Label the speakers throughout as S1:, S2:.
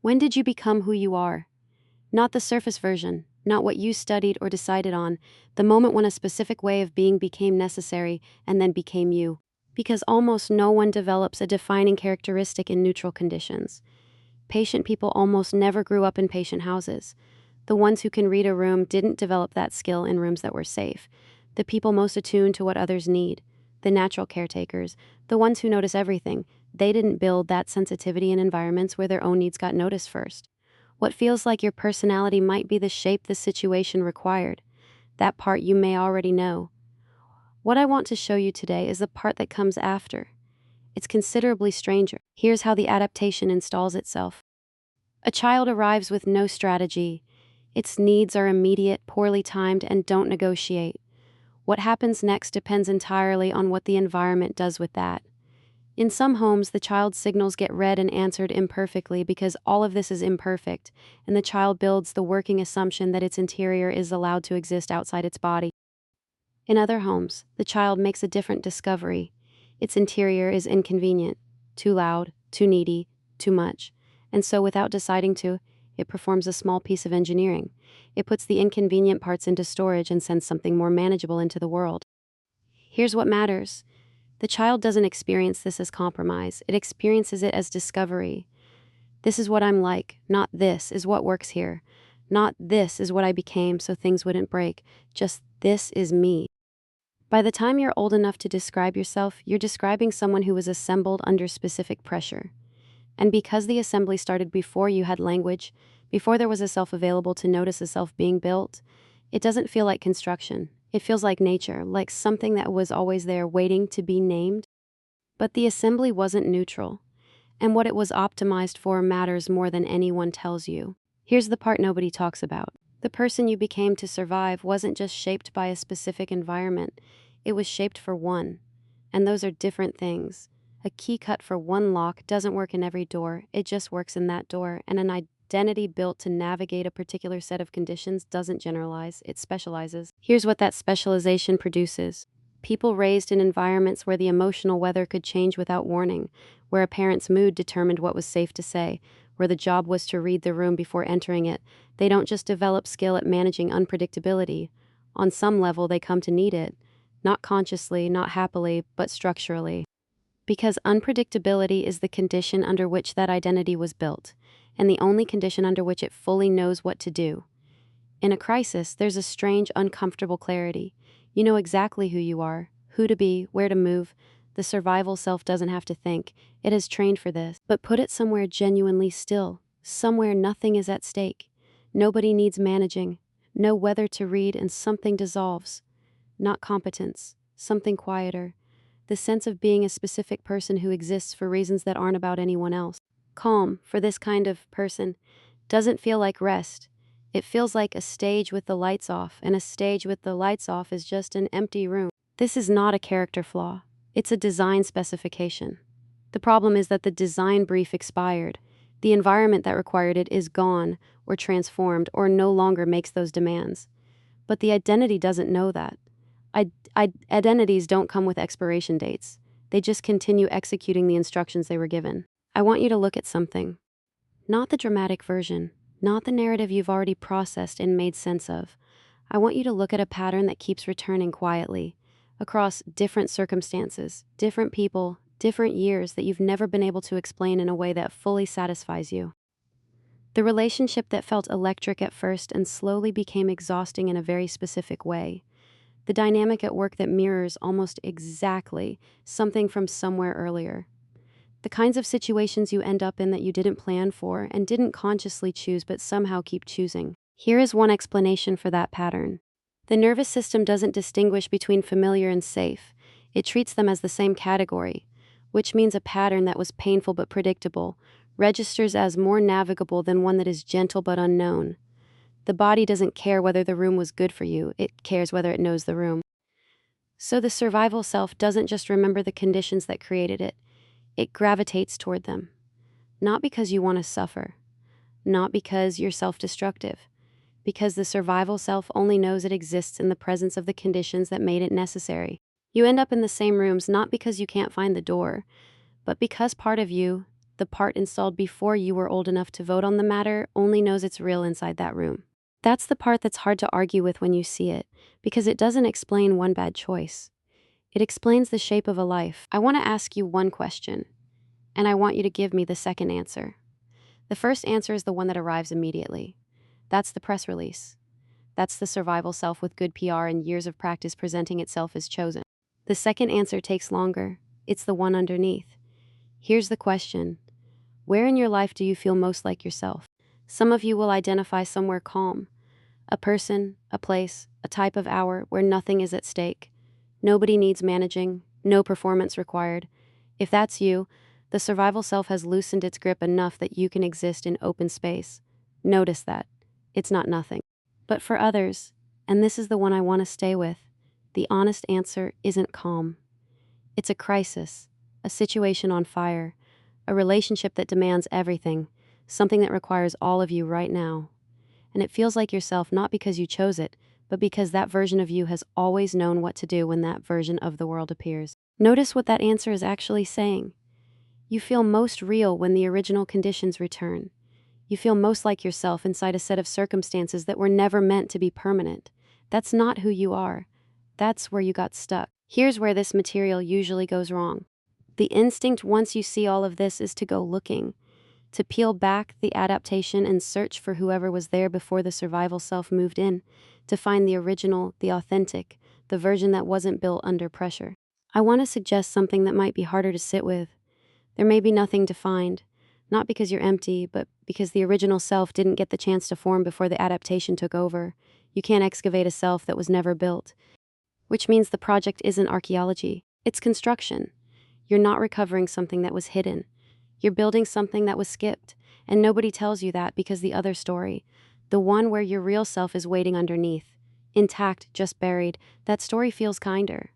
S1: When did you become who you are? Not the surface version, not what you studied or decided on, the moment when a specific way of being became necessary and then became you. Because almost no one develops a defining characteristic in neutral conditions. Patient people almost never grew up in patient houses. The ones who can read a room didn't develop that skill in rooms that were safe. The people most attuned to what others need, the natural caretakers, the ones who notice everything, they didn't build that sensitivity in environments where their own needs got noticed first. What feels like your personality might be the shape the situation required. That part you may already know. What I want to show you today is the part that comes after. It's considerably stranger. Here's how the adaptation installs itself. A child arrives with no strategy. Its needs are immediate, poorly timed, and don't negotiate. What happens next depends entirely on what the environment does with that. In some homes, the child's signals get read and answered imperfectly because all of this is imperfect, and the child builds the working assumption that its interior is allowed to exist outside its body. In other homes, the child makes a different discovery. Its interior is inconvenient, too loud, too needy, too much, and so without deciding to, it performs a small piece of engineering. It puts the inconvenient parts into storage and sends something more manageable into the world. Here's what matters. The child doesn't experience this as compromise. It experiences it as discovery. This is what I'm like, not this is what works here. Not this is what I became so things wouldn't break. Just this is me. By the time you're old enough to describe yourself, you're describing someone who was assembled under specific pressure. And because the assembly started before you had language, before there was a self available to notice a self being built, it doesn't feel like construction. It feels like nature, like something that was always there waiting to be named. But the assembly wasn't neutral, and what it was optimized for matters more than anyone tells you. Here's the part nobody talks about. The person you became to survive wasn't just shaped by a specific environment, it was shaped for one. And those are different things. A key cut for one lock doesn't work in every door, it just works in that door, and an identity built to navigate a particular set of conditions doesn't generalize, it specializes. Here's what that specialization produces. People raised in environments where the emotional weather could change without warning, where a parent's mood determined what was safe to say, where the job was to read the room before entering it. They don't just develop skill at managing unpredictability. On some level, they come to need it. Not consciously, not happily, but structurally. Because unpredictability is the condition under which that identity was built, and the only condition under which it fully knows what to do. In a crisis, there's a strange, uncomfortable clarity. You know exactly who you are, who to be, where to move. The survival self doesn't have to think. It has trained for this. But put it somewhere genuinely still, somewhere nothing is at stake. Nobody needs managing, no weather to read, and something dissolves. Not competence, something quieter. The sense of being a specific person who exists for reasons that aren't about anyone else. Calm, for this kind of person, doesn't feel like rest. It feels like a stage with the lights off, and a stage with the lights off is just an empty room. This is not a character flaw. It's a design specification. The problem is that the design brief expired. The environment that required it is gone, or transformed, or no longer makes those demands. But the identity doesn't know that. Identities don't come with expiration dates. They just continue executing the instructions they were given. I want you to look at something. Not the dramatic version, not the narrative you've already processed and made sense of. I want you to look at a pattern that keeps returning quietly, across different circumstances, different people, different years that you've never been able to explain in a way that fully satisfies you. The relationship that felt electric at first and slowly became exhausting in a very specific way. The dynamic at work that mirrors almost exactly something from somewhere earlier. The kinds of situations you end up in that you didn't plan for and didn't consciously choose but somehow keep choosing. Here is one explanation for that pattern. The nervous system doesn't distinguish between familiar and safe. It treats them as the same category, which means a pattern that was painful but predictable registers as more navigable than one that is gentle but unknown. The body doesn't care whether the room was good for you, it cares whether it knows the room. So the survival self doesn't just remember the conditions that created it, it gravitates toward them. Not because you want to suffer, not because you're self-destructive, because the survival self only knows it exists in the presence of the conditions that made it necessary. You end up in the same rooms not because you can't find the door, but because part of you, the part installed before you were old enough to vote on the matter, only knows it's real inside that room. That's the part that's hard to argue with when you see it, because it doesn't explain one bad choice. It explains the shape of a life. I want to ask you one question, and I want you to give me the second answer. The first answer is the one that arrives immediately. That's the press release. That's the survival self with good PR and years of practice presenting itself as chosen. The second answer takes longer. It's the one underneath. Here's the question. Where in your life do you feel most like yourself? Some of you will identify somewhere calm. A person, a place, a type of hour where nothing is at stake. Nobody needs managing, no performance required. If that's you, the survival self has loosened its grip enough that you can exist in open space. Notice that. It's not nothing. But for others, and this is the one I want to stay with, the honest answer isn't calm. It's a crisis, a situation on fire, a relationship that demands everything, something that requires all of you right now. And it feels like yourself not because you chose it, but because that version of you has always known what to do when that version of the world appears. Notice what that answer is actually saying. You feel most real when the original conditions return. You feel most like yourself inside a set of circumstances that were never meant to be permanent. That's not who you are. That's where you got stuck. Here's where this material usually goes wrong. The instinct once you see all of this is to go looking, to peel back the adaptation and search for whoever was there before the survival self moved in, to find the original, the authentic, the version that wasn't built under pressure. I want to suggest something that might be harder to sit with. There may be nothing to find, not because you're empty, but because the original self didn't get the chance to form before the adaptation took over. You can't excavate a self that was never built, which means the project isn't archaeology, it's construction. You're not recovering something that was hidden. You're building something that was skipped, and nobody tells you that because the other story, the one where your real self is waiting underneath, intact, just buried, that story feels kinder.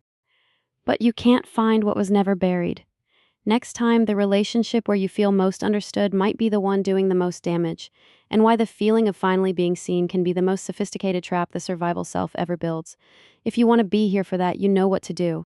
S1: But you can't find what was never buried. Next time, the relationship where you feel most understood might be the one doing the most damage, and why the feeling of finally being seen can be the most sophisticated trap the survival self ever builds. If you want to be here for that, you know what to do.